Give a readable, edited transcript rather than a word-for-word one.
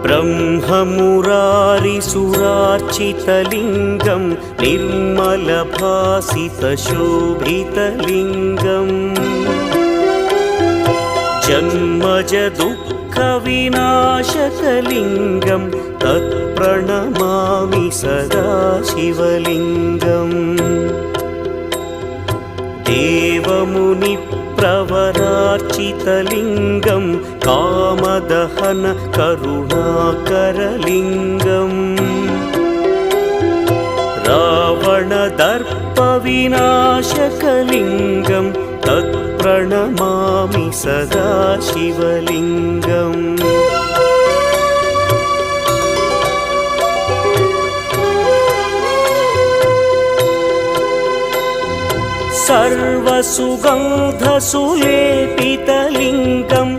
ब्रह्ममुरारिसुरार्चितलिङ्गं निर्मलभासितशोभितलिङ्गम् जन्मजदुःखविनाशकलिङ्गं तत्प्रणमामि सदा शिवलिङ्गम् देवमुनिप्रवरार्चितलिङ्गं कामदहन करुणाकरलिङ्गम् रावणदर्पविनाशकलिङ्गं तत्प्रणमामि सदा शिवलिङ्गम् सर्वसुगन्धसुलेपितलिङ्गं